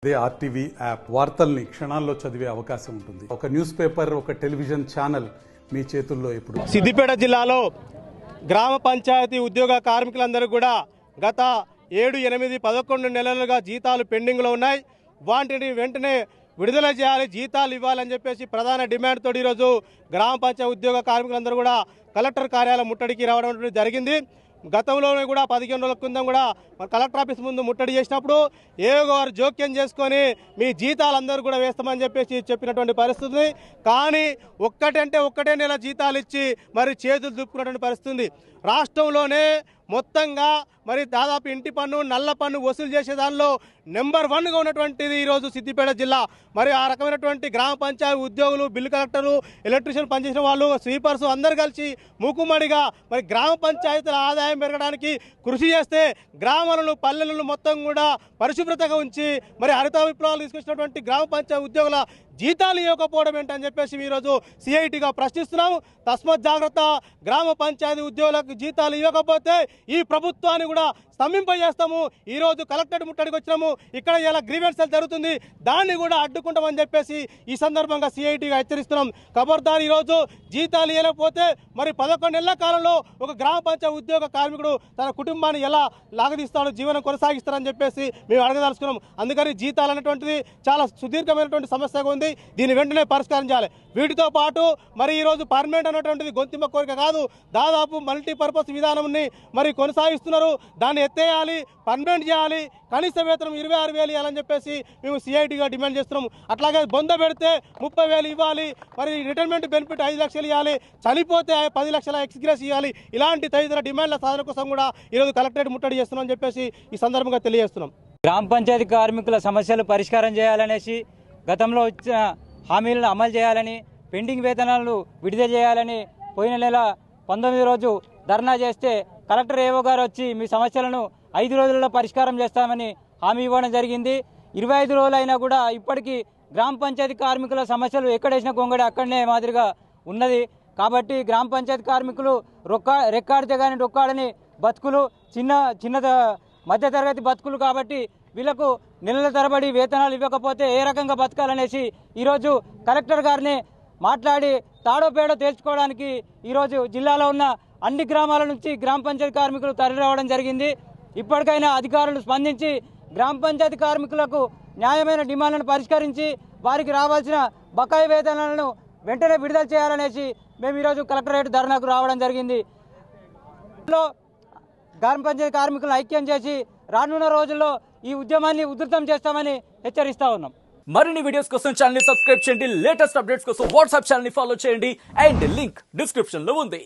అదే RTV app వార్తల్ని క్షణాల్లో చదివే అవకాశం ఉంటుంది. ఒక న్యూస్ పేపర్, ఒక టెలివిజన్ ఛానల్ మీ చేతుల్లో ఎప్పుడు. సిద్దిపేట జిల్లాలో గ్రామ పంచాయతీ ఉద్యోగ కార్మికులందరూ కూడా గత 7, 8, 11 నెలలుగా జీతాలు పెండింగ్లో ఉన్నాయి. వాటిని వెంటనే విడుదల చేయాలి, జీతాలు ఇవ్వాలని చెప్పేసి ప్రధాన డిమాండ్ తోటి ఈరోజు గ్రామ పంచాయతీ ఉద్యోగ కార్మికులందరూ కూడా కలెక్టర్ కార్యాలయం ముట్టడికి రావడం జరిగింది. గతంలోనే కూడా 15 రోజుల కింద కూడా కలెక్టర్ ఆఫీస్ ముందు ముట్టడి చేసినప్పుడు ఏఓ గారు జోక్యం చేసుకొని మీ జీతాలందరూ కూడా వేస్తామని చెప్పేసి చెప్పినటువంటి పరిస్థితి. కానీ ఒక్కటే నెల జీతాలు ఇచ్చి మరి చేతులు దుప్పుకున్నటువంటి పరిస్థితి. రాష్ట్రంలోనే మొత్తంగా మరి దాదాపు ఇంటి పన్ను, నల్ల పన్ను వసూలు చేసే దానిలో నెంబర్ 1గా ఉన్నటువంటిది ఈరోజు సిద్దిపేట జిల్లా. మరి ఆ రకమైనటువంటి గ్రామ పంచాయతీ ఉద్యోగులు, బిల్లు కలెక్టర్లు, ఎలక్ట్రీషియన్ పనిచేసిన వాళ్ళు, స్వీపర్స్ అందరు కలిసి మూకుమ్మడిగా మరి గ్రామ పంచాయతీల ఆదాయం పెరగడానికి కృషి చేస్తే గ్రామాలను, పల్లెలను మొత్తం కూడా పరిశుభ్రతగా ఉంచి మరి హరిత విప్లవాలు తీసుకొచ్చినటువంటి గ్రామ పంచాయతీ ఉద్యోగుల జీతాలు ఇవ్వకపోవడం ఏంటని చెప్పేసి ఈరోజు సిఐటిగా ప్రశ్నిస్తున్నాము. తస్మత్ జాగ్రత్త, గ్రామ పంచాయతీ ఉద్యోగులకు జీతాలు ఇవ్వకపోతే ఈ ప్రభుత్వాన్ని కూడా స్తంభింపజేస్తాము. ఈరోజు కలెక్టరేట్ ముట్టడికి వచ్చినాము, ఇక్కడ ఇలా గ్రీవెన్సెస్ జరుగుతుంది, దాన్ని కూడా అడ్డుకుంటామని చెప్పేసి ఈ సందర్భంగా సిఐటిగా హెచ్చరిస్తున్నాం. ఖబర్దార్, ఈరోజు జీతాలు ఇవ్వకపోతే మరి 11 నెలల కాలంలో ఒక గ్రామ పంచాయతీ ఉద్యోగ కార్మికుడు తన కుటుంబాన్ని ఎలా లాగదీస్తాడో, జీవనం కొనసాగిస్తారని చెప్పేసి మేము అడగదలుచుకున్నాం. అందుకని జీతాలు అనేటువంటిది చాలా సుదీర్ఘమైనటువంటి సమస్యగా ఉంది, దీన్ని వెంటనే పరిష్కారం చేయాలి. వీటితో పాటు మరి ఈరోజు పర్మనెంట్ అనేటువంటిది గొంతింప కోరిక కాదు, దాదాపు మల్టీపర్పస్ విధానాన్ని మరి కొనసాగిస్తున్నారు. దాన్ని ఎత్తేయాలి, పర్మనెంట్ చేయాలి, కనీస వేతనం 26,000 ఇవ్వాలని చెప్పేసి మేము సిఐటిగా డిమాండ్ చేస్తున్నాం. అట్లాగే బొంద పెడితే 30,000 ఇవ్వాలి, మరి రిటైర్మెంట్ బెనిఫిట్ 5 లక్షలు ఇవ్వాలి, చనిపోతే 10 లక్షల ఎక్స్గ్రెస్ ఇవ్వాలి. ఇలాంటి తదితర డిమాండ్ల సాధన కోసం కూడా ఈరోజు కలెక్టరేట్ ముట్టడి చేస్తున్నామని చెప్పేసి ఈ సందర్భంగా తెలియజేస్తున్నాం. గ్రామ పంచాయతీ కార్మికుల సమస్యలు పరిష్కారం చేయాలనేసి, గతంలో ఇచ్చిన హామీలను అమలు చేయాలని, పెండింగ్ వేతనాలను విడుదల చేయాలని పోయిన నెల 19 రోజు ధర్నా చేస్తే కలెక్టర్ ఏవో గారు వచ్చి మీ సమస్యలను 5 రోజుల్లో పరిష్కారం చేస్తామని హామీ ఇవ్వడం జరిగింది. 25 రోజులైనా కూడా ఇప్పటికీ గ్రామ పంచాయతీ కార్మికుల సమస్యలు ఎక్కడేసిన గొంగడి అక్కడనే మాదిరిగా ఉన్నది. కాబట్టి గ్రామ పంచాయతీ కార్మికులు రెక్కాడితే కానీ రొక్కాడని బతుకులు, చిన్న మధ్యతరగతి బతుకులు. కాబట్టి వీళ్లకు నెలల తరబడి వేతనాలు ఇవ్వకపోతే ఏ రకంగా బతకాలనేసి ఈరోజు కలెక్టర్ గారిని మాట్లాడి తాడో పేడో తేల్చుకోవడానికి ఈరోజు జిల్లాలో ఉన్న అన్ని గ్రామాల నుంచి గ్రామ పంచాయతీ కార్మికులు తరలిరావడం జరిగింది. ఇప్పటికైనా అధికారులు స్పందించి గ్రామ పంచాయతీ కార్మికులకు న్యాయమైన డిమాండ్లను పరిష్కరించి వారికి రావాల్సిన బకాయి వేతనాలను వెంటనే విడుదల చేయాలనేసి మేము ఈరోజు కలెక్టరేట్ ధర్నాకు రావడం జరిగింది. గ్రామ పంచాయతీ కార్మికులను ఐక్యం చేసి రానున్న రోజుల్లో ఈ ఉద్యమాన్ని ఉధృతం చేస్తామని హెచ్చరిస్తా ఉన్నాం. మరిన్ని వీడియోస్ కోసం ఛానల్ ని సబ్స్క్రైబ్ చేయండి, లేటెస్ట్ అప్డేట్స్ కోసం వాట్సాప్ ఛానల్ ని ఫాలో చేయండి, అండ్ లింక్ డిస్క్రిప్షన్ లో ఉంది.